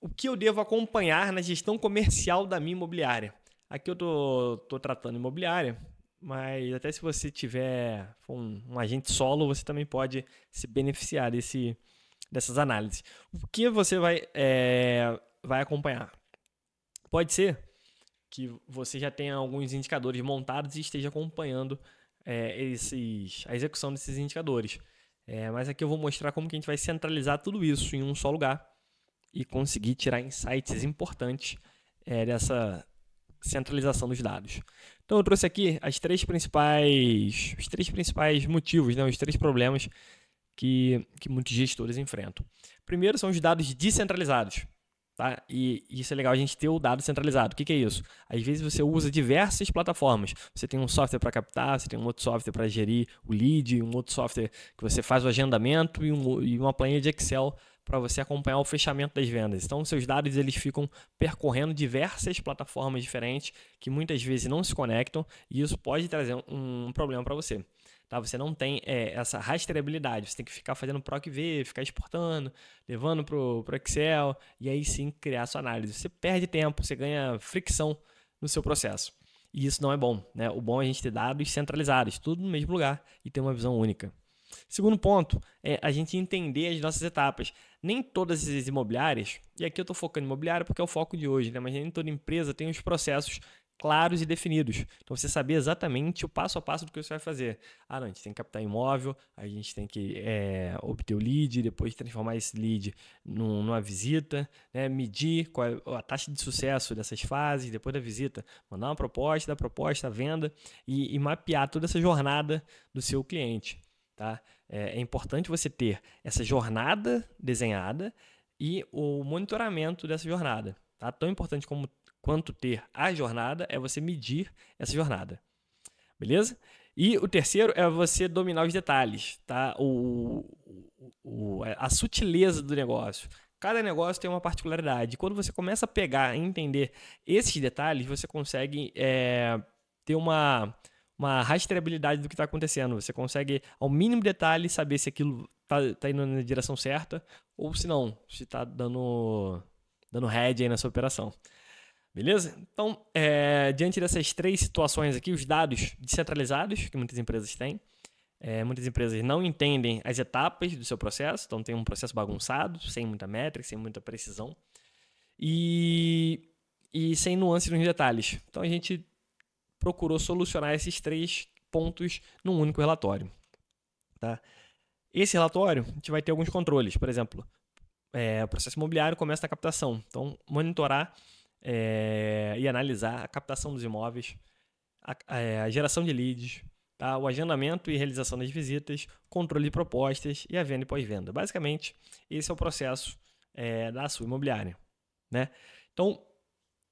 O que eu devo acompanhar na gestão comercial da minha imobiliária? Aqui eu tô tratando imobiliária, mas até se você for um agente solo, você também pode se beneficiar dessas análises. O que você vai acompanhar? Pode ser que você já tenha alguns indicadores montados e esteja acompanhando a execução desses indicadores. Mas aqui eu vou mostrar como que a gente vai centralizar tudo isso em um só lugar e conseguir tirar insights importantes dessa centralização dos dados. Então eu trouxe aqui os três principais motivos, né, os três problemas que muitos gestores enfrentam. Primeiro são os dados descentralizados. Tá? E isso é legal a gente ter o dado centralizado. O que é isso? Às vezes você usa diversas plataformas. Você tem um software para captar, você tem um outro software para gerir o lead, um outro software que você faz o agendamento e uma planilha de Excel para você acompanhar o fechamento das vendas. Então, seus dados eles ficam percorrendo diversas plataformas diferentes que muitas vezes não se conectam e isso pode trazer um problema para você. Tá? Você não tem essa rastreabilidade, você tem que ficar fazendo PROC-V, ficar exportando, levando para o Excel e aí sim criar a sua análise. Você perde tempo, você ganha fricção no seu processo. E isso não é bom, né? O bom é a gente ter dados centralizados, tudo no mesmo lugar e ter uma visão única. Segundo ponto é a gente entender as nossas etapas. Nem todas as imobiliárias, e aqui eu estou focando em imobiliária porque é o foco de hoje, né? Mas nem toda empresa tem os processos claros e definidos. Então, você saber exatamente o passo a passo do que você vai fazer. Não, a gente tem que captar imóvel, a gente tem que obter o lead, depois transformar esse lead numa visita, né? Medir qual é a taxa de sucesso dessas fases, depois da visita, mandar uma proposta, da proposta, a venda e mapear toda essa jornada do seu cliente. Tá? É importante você ter essa jornada desenhada e o monitoramento dessa jornada. Tá? Tão importante quanto ter a jornada é você medir essa jornada. Beleza? E o terceiro é você dominar os detalhes, tá? A sutileza do negócio. Cada negócio tem uma particularidade. Quando você começa a pegar e entender esses detalhes, você consegue ter uma rastreabilidade do que está acontecendo. Você consegue, ao mínimo detalhe, saber se aquilo está indo na direção certa ou se não, se está dando head aí na sua operação. Beleza? Então, diante dessas três situações aqui, os dados descentralizados, que muitas empresas têm, muitas empresas não entendem as etapas do seu processo, então tem um processo bagunçado, sem muita métrica, sem muita precisão e sem nuances nos detalhes. Então, a gente procurou solucionar esses três pontos num único relatório. Tá? Esse relatório, a gente vai ter alguns controles. Por exemplo, o processo imobiliário começa na captação. Então, monitorar e analisar a captação dos imóveis, a geração de leads, tá? O agendamento e realização das visitas, controle de propostas e a venda e pós-venda. Basicamente, esse é o processo da sua imobiliária. Né? Então,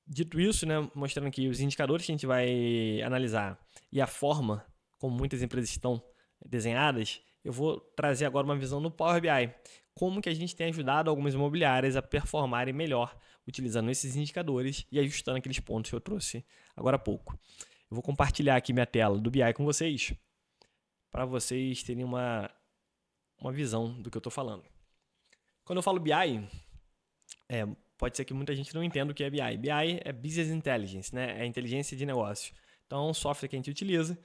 dito isso, né, mostrando aqui os indicadores que a gente vai analisar e a forma como muitas empresas estão desenhadas, eu vou trazer agora uma visão no Power BI. Como que a gente tem ajudado algumas imobiliárias a performarem melhor utilizando esses indicadores e ajustando aqueles pontos que eu trouxe agora há pouco. Eu vou compartilhar aqui minha tela do BI com vocês para vocês terem uma visão do que eu estou falando. Quando eu falo BI, pode ser que muita gente não entenda o que é BI. BI é Business Intelligence, né? É inteligência de negócio. Então, é um software que a gente utiliza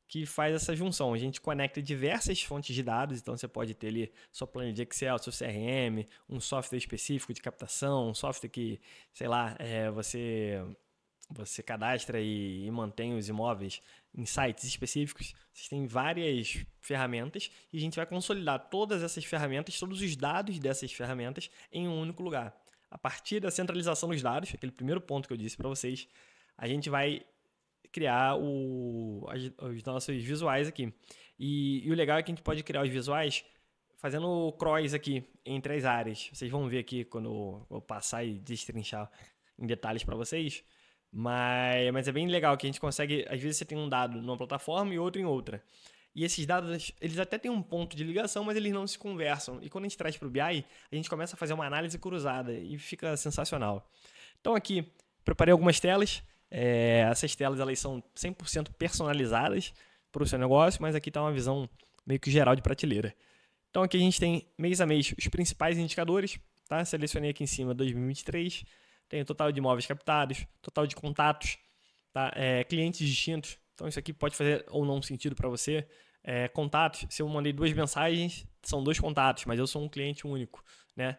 que faz essa junção. A gente conecta diversas fontes de dados, então você pode ter ali sua planilha de Excel, seu CRM, um software específico de captação, um software que, sei lá, você cadastra e mantém os imóveis em sites específicos. Vocês têm várias ferramentas e a gente vai consolidar todas essas ferramentas, todos os dados dessas ferramentas em um único lugar. A partir da centralização dos dados, aquele primeiro ponto que eu disse para vocês, a gente vai criar os nossos visuais aqui. E o legal é que a gente pode criar os visuais fazendo cross aqui entre as áreas. Vocês vão ver aqui quando eu passar e destrinchar em detalhes para vocês. Mas é bem legal que a gente consegue, às vezes você tem um dado numa plataforma e outro em outra. E esses dados, eles até têm um ponto de ligação, mas eles não se conversam. E quando a gente traz para o BI, a gente começa a fazer uma análise cruzada e fica sensacional. Então aqui, preparei algumas telas. Essas telas elas são 100% personalizadas para o seu negócio, mas aqui está uma visão meio que geral de prateleira. Então aqui a gente tem mês a mês os principais indicadores, tá? Selecionei aqui em cima 2023, tenho total de imóveis captados, total de contatos, tá? Clientes distintos, então isso aqui pode fazer ou não sentido para você. Contatos, se eu mandei 2 mensagens, são 2 contatos, mas eu sou um cliente único, né?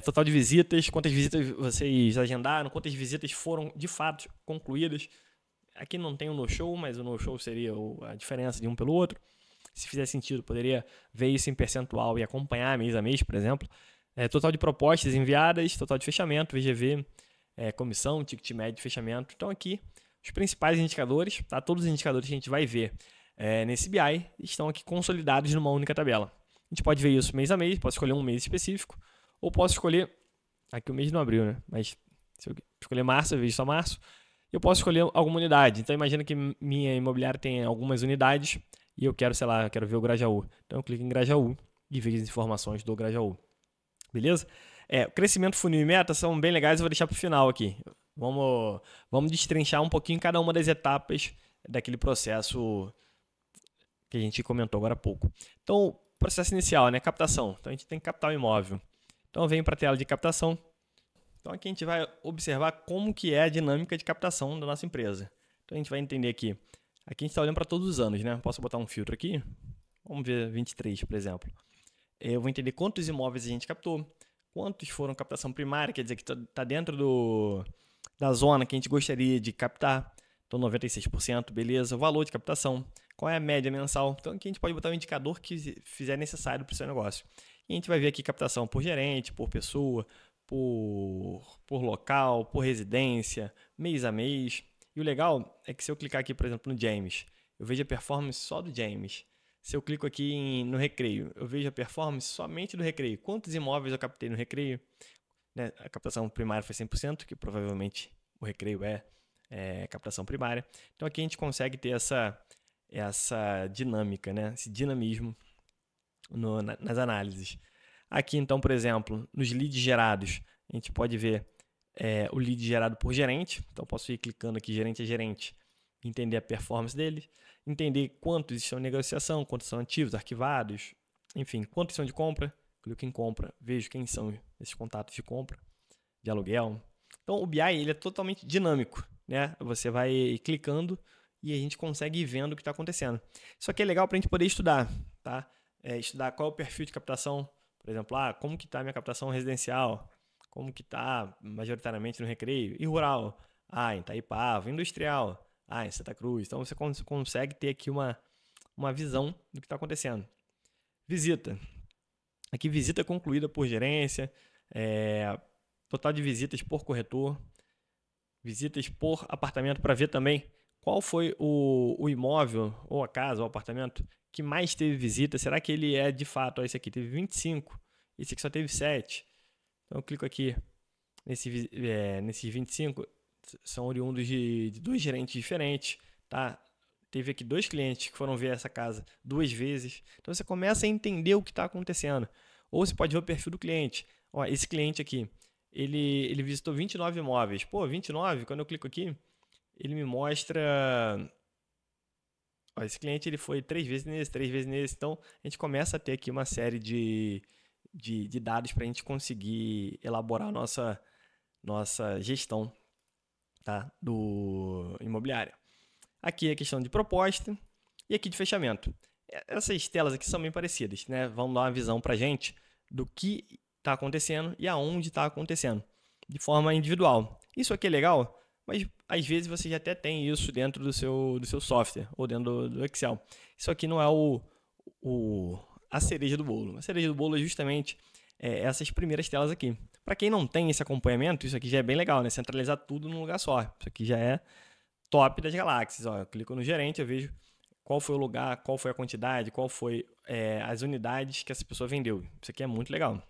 Total de visitas, quantas visitas vocês agendaram, quantas visitas foram de fato concluídas. Aqui não tem o no-show, mas o no-show seria a diferença de um pelo outro. Se fizer sentido, poderia ver isso em percentual e acompanhar mês a mês, por exemplo. Total de propostas enviadas, total de fechamento, VGV, comissão, ticket médio de fechamento. Então aqui, os principais indicadores, tá? Todos os indicadores que a gente vai ver nesse BI estão aqui consolidados numa única tabela. A gente pode ver isso mês a mês, posso escolher um mês específico, ou posso escolher, aqui o mês não abriu, né? Mas se eu escolher março, eu vejo só março. Eu posso escolher alguma unidade. Então imagina que minha imobiliária tem algumas unidades e eu quero, sei lá, eu quero ver o Grajaú. Então eu clico em Grajaú e vejo as informações do Grajaú. Beleza? O crescimento, funil e meta são bem legais, eu vou deixar para o final aqui. Vamos destrinchar um pouquinho cada uma das etapas daquele processo que a gente comentou agora há pouco. Então, processo inicial, né? Captação. Então a gente tem que captar o imóvel. Então eu venho para a tela de captação. Então aqui a gente vai observar como que é a dinâmica de captação da nossa empresa. Então a gente vai entender aqui. Aqui a gente está olhando para todos os anos, né? Posso botar um filtro aqui? Vamos ver 23, por exemplo. Eu vou entender quantos imóveis a gente captou, quantos foram captação primária, quer dizer que está dentro da zona que a gente gostaria de captar. Então 96%, beleza. O valor de captação, qual é a média mensal. Então aqui a gente pode botar o indicador que fizer necessário para o seu negócio. E a gente vai ver aqui captação por gerente, por pessoa, por local, por residência, mês a mês. E o legal é que se eu clicar aqui, por exemplo, no James, eu vejo a performance só do James. Se eu clico aqui no Recreio, eu vejo a performance somente do Recreio. Quantos imóveis eu captei no Recreio? Né? A captação primária foi 100%, que provavelmente o Recreio é captação primária. Então aqui a gente consegue ter essa dinâmica, né? Esse dinamismo nas análises. Aqui então, por exemplo, nos leads gerados, a gente pode ver o lead gerado por gerente. Então posso ir clicando aqui gerente a gerente, entender a performance deles, entender quantos estão em negociação, quantos são ativos, arquivados, enfim, quantos são de compra. Clico em compra, vejo quem são esses contatos de compra, de aluguel. Então o BI ele é totalmente dinâmico, né? Você vai clicando e a gente consegue ir vendo o que está acontecendo. Isso aqui é legal para a gente poder estudar, tá? Estudar qual é o perfil de captação, por exemplo, como que está a minha captação residencial, como que está majoritariamente no Recreio, e rural, em Itaipava, industrial, em Santa Cruz. Então você consegue ter aqui uma visão do que está acontecendo. Visita. Aqui visita concluída por gerência, total de visitas por corretor, visitas por apartamento, para ver também qual foi o imóvel, ou a casa, ou o apartamento que mais teve visita. Será que ele é de fato, esse aqui teve 25, esse aqui só teve 7. Então eu clico aqui nesses 25, são oriundos de 2 gerentes diferentes, tá? Teve aqui 2 clientes que foram ver essa casa 2 vezes. Então você começa a entender o que está acontecendo. Ou você pode ver o perfil do cliente. Esse cliente aqui, ele visitou 29 imóveis. Pô, 29, quando eu clico aqui, ele me mostra... esse cliente ele foi 3 vezes nesse, 3 vezes nesse. Então a gente começa a ter aqui uma série de dados para a gente conseguir elaborar a nossa gestão, tá? Do imobiliário. Aqui é a questão de proposta e aqui de fechamento. Essas telas aqui são bem parecidas, né? Vão dar uma visão para a gente do que está acontecendo e aonde está acontecendo, de forma individual. Isso aqui é legal, mas às vezes você já até tem isso dentro do seu software ou dentro do Excel. Isso aqui não é a cereja do bolo. A cereja do bolo é justamente essas primeiras telas aqui. Para quem não tem esse acompanhamento, isso aqui já é bem legal, né? Centralizar tudo num lugar só. Isso aqui já é top das galáxias. Eu clico no gerente, eu vejo qual foi o lugar, qual foi a quantidade, qual foi as unidades que essa pessoa vendeu. Isso aqui é muito legal.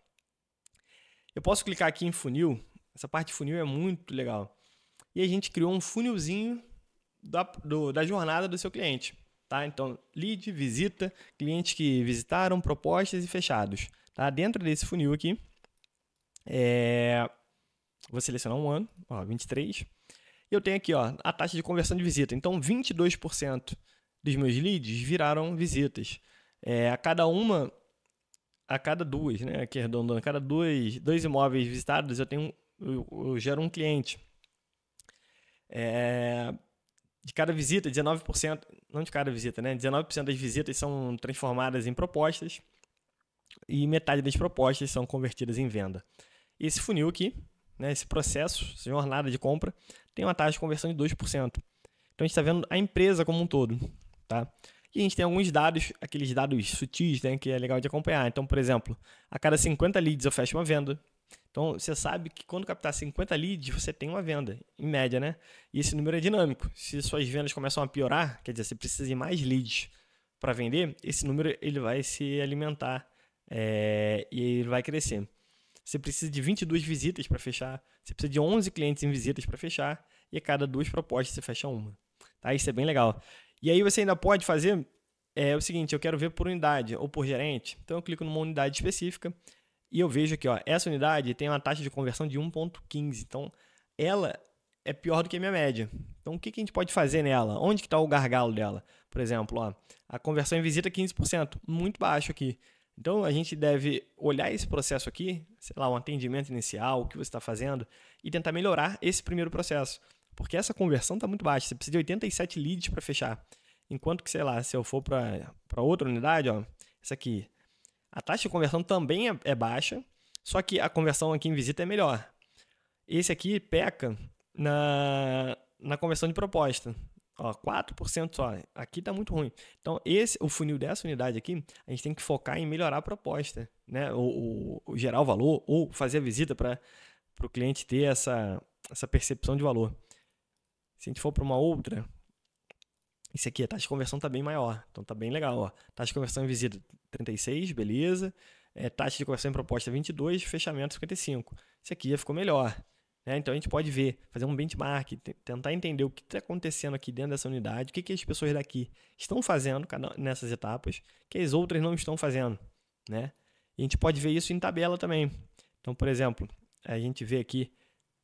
Eu posso clicar aqui em funil. Essa parte de funil é muito legal. E a gente criou um funilzinho da jornada do seu cliente. Tá? Então, lead, visita, clientes que visitaram, propostas e fechados. Tá? Dentro desse funil aqui, vou selecionar um ano, 23. E eu tenho aqui a taxa de conversão de visita. Então, 22% dos meus leads viraram visitas. A cada uma a cada duas, né? Aqui arredondando, a cada dois imóveis visitados, eu gero um cliente. De cada visita, 19%, não de cada visita, né? 19% das visitas são transformadas em propostas e metade das propostas são convertidas em venda. Esse funil aqui, né, esse processo, essa jornada de compra, tem uma taxa de conversão de 2%. Então a gente está vendo a empresa como um todo, tá? E a gente tem alguns dados, aqueles dados sutis, né, que é legal de acompanhar. Então, por exemplo, a cada 50 leads eu fecho uma venda. Então, você sabe que quando captar 50 leads, você tem uma venda, em média, né? E esse número é dinâmico. Se suas vendas começam a piorar, quer dizer, você precisa de mais leads para vender, esse número ele vai se alimentar e ele vai crescer. Você precisa de 22 visitas para fechar, você precisa de 11 clientes em visitas para fechar, e a cada 2 propostas você fecha uma. Tá? Isso é bem legal. E aí você ainda pode fazer o seguinte, eu quero ver por unidade ou por gerente. Então eu clico numa unidade específica, e eu vejo aqui, ó, essa unidade tem uma taxa de conversão de 1,15. Então, ela é pior do que a minha média. Então, o que a gente pode fazer nela? Onde que está o gargalo dela? Por exemplo, ó, a conversão em visita é 15%, muito baixo aqui. Então, a gente deve olhar esse processo aqui, sei lá, um atendimento inicial, o que você está fazendo, e tentar melhorar esse primeiro processo. Porque essa conversão está muito baixa. Você precisa de 87 leads para fechar. Enquanto que, sei lá, se eu for para outra unidade, ó, essa aqui, a taxa de conversão também é baixa, só que a conversão aqui em visita é melhor. Esse aqui peca na conversão de proposta. Ó, 4% só. Aqui está muito ruim. Então, o funil dessa unidade aqui, a gente tem que focar em melhorar a proposta, né? Ou gerar o valor, ou fazer a visita para o cliente ter essa percepção de valor. Se a gente for para uma outra, esse aqui, a taxa de conversão está bem maior. Então, está bem legal. Ó. Taxa de conversão em visita 36, beleza. Taxa de conversão em proposta 22, fechamento 55. Esse aqui já ficou melhor. Né? Então, a gente pode ver, fazer um benchmark, tentar entender o que está acontecendo aqui dentro dessa unidade, o que as pessoas daqui estão fazendo nessas etapas, que as outras não estão fazendo. Né? E a gente pode ver isso em tabela também. Então, por exemplo, a gente vê aqui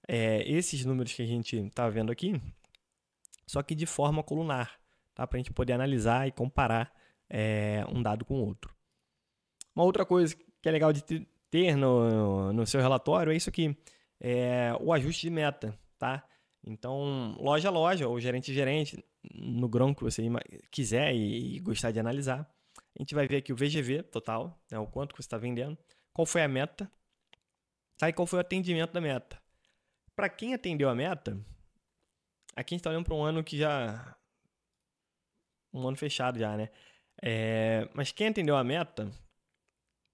esses números que a gente está vendo aqui, só que de forma colunar. Tá? Para a gente poder analisar e comparar um dado com o outro. Uma outra coisa que é legal de ter no seu relatório é isso aqui, o ajuste de meta. Tá? Então, loja a loja, ou gerente a gerente, no grão que você quiser e gostar de analisar, a gente vai ver aqui o VGV total, né, o quanto que você está vendendo, qual foi a meta, tá? E qual foi o atendimento da meta. Para quem atendeu a meta, aqui a gente está olhando para um ano que já... um ano fechado já, né? Mas quem atendeu a meta,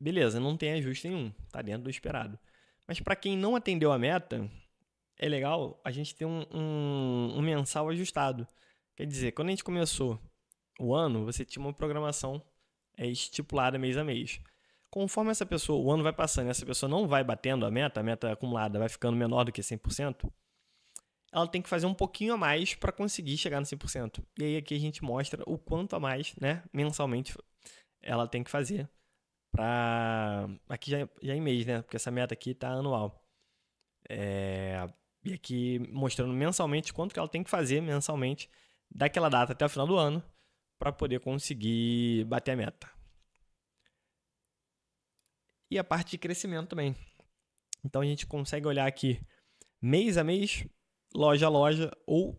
beleza, não tem ajuste nenhum, tá dentro do esperado. Mas para quem não atendeu a meta, é legal a gente ter um mensal ajustado. Quer dizer, quando a gente começou o ano, você tinha uma programação estipulada mês a mês. Conforme o ano vai passando e essa pessoa não vai batendo a meta acumulada vai ficando menor do que 100%, ela tem que fazer um pouquinho a mais para conseguir chegar no 100%. E aí aqui a gente mostra o quanto a mais, né, mensalmente ela tem que fazer. Aqui já em mês, né? Porque essa meta aqui está anual. E aqui mostrando mensalmente quanto que ela tem que fazer mensalmente daquela data até o final do ano para poder conseguir bater a meta. E a parte de crescimento também. Então a gente consegue olhar aqui mês a mês, loja a loja ou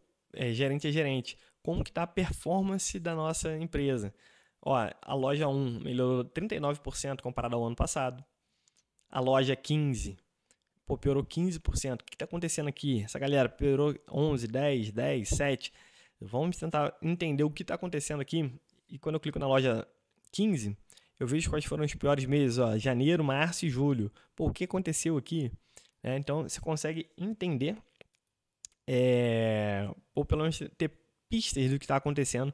gerente a gerente. Como que está a performance da nossa empresa? Ó, a loja 1 melhorou 39% comparado ao ano passado. A loja 15 piorou 15%. O que está acontecendo aqui? Essa galera piorou 11, 10, 10, 7. Vamos tentar entender o que está acontecendo aqui. E quando eu clico na loja 15, eu vejo quais foram os piores meses. Ó, janeiro, março e julho. O que aconteceu aqui? Então, você consegue entender ou pelo menos ter pistas do que está acontecendo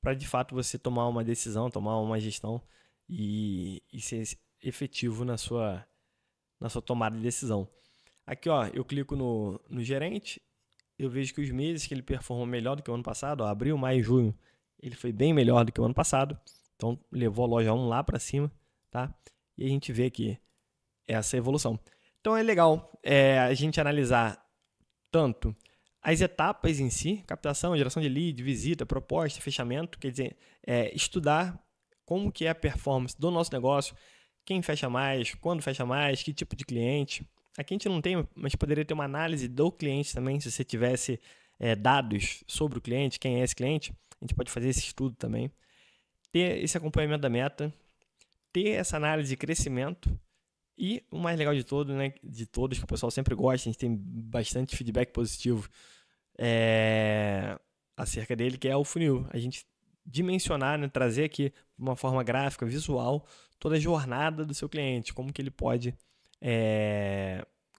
para, de fato, você tomar uma decisão, tomar uma gestão e ser efetivo na sua tomada de decisão. Aqui, ó, eu clico no gerente, eu vejo que os meses que ele performou melhor do que o ano passado, ó, abril, maio e junho, ele foi bem melhor do que o ano passado, então levou a loja 1 lá para cima, tá? E a gente vê aqui essa evolução. Então é legal a gente analisar tanto as etapas em si, captação, geração de lead, visita, proposta, fechamento, quer dizer, estudar como que é a performance do nosso negócio, quem fecha mais, quando fecha mais, que tipo de cliente. Aqui a gente não tem, mas poderia ter uma análise do cliente também, se você tivesse dados sobre o cliente, quem é esse cliente, a gente pode fazer esse estudo também. Ter esse acompanhamento da meta, ter essa análise de crescimento e o mais legal de todo, né, de todos, que o pessoal sempre gosta, a gente tem bastante feedback positivo acerca dele, que é o funil. A gente dimensionar, né, trazer aqui de uma forma gráfica, visual, toda a jornada do seu cliente, como que ele pode,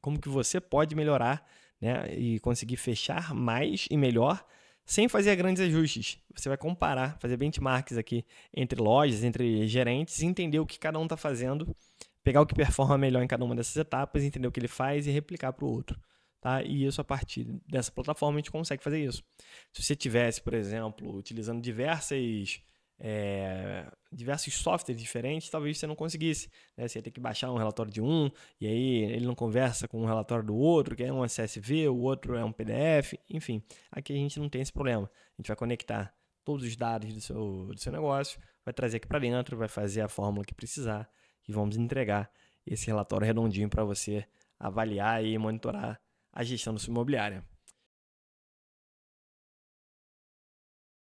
como que você pode melhorar, né, e conseguir fechar mais e melhor, sem fazer grandes ajustes. Você vai comparar, fazer benchmarks aqui entre lojas, entre gerentes, e entender o que cada um está fazendo, pegar o que performa melhor em cada uma dessas etapas, entender o que ele faz e replicar para o outro. Tá? E isso, a partir dessa plataforma, a gente consegue fazer isso. Se você tivesse, por exemplo, utilizando diversos softwares diferentes, talvez você não conseguisse, né? Você ia ter que baixar um relatório de um, e aí ele não conversa com o relatório do outro, que é um CSV, o outro é um PDF, enfim. Aqui a gente não tem esse problema. A gente vai conectar todos os dados do seu negócio, vai trazer aqui para dentro, vai fazer a fórmula que precisar e vamos entregar esse relatório redondinho para você avaliar e monitorar a gestão da sua imobiliária.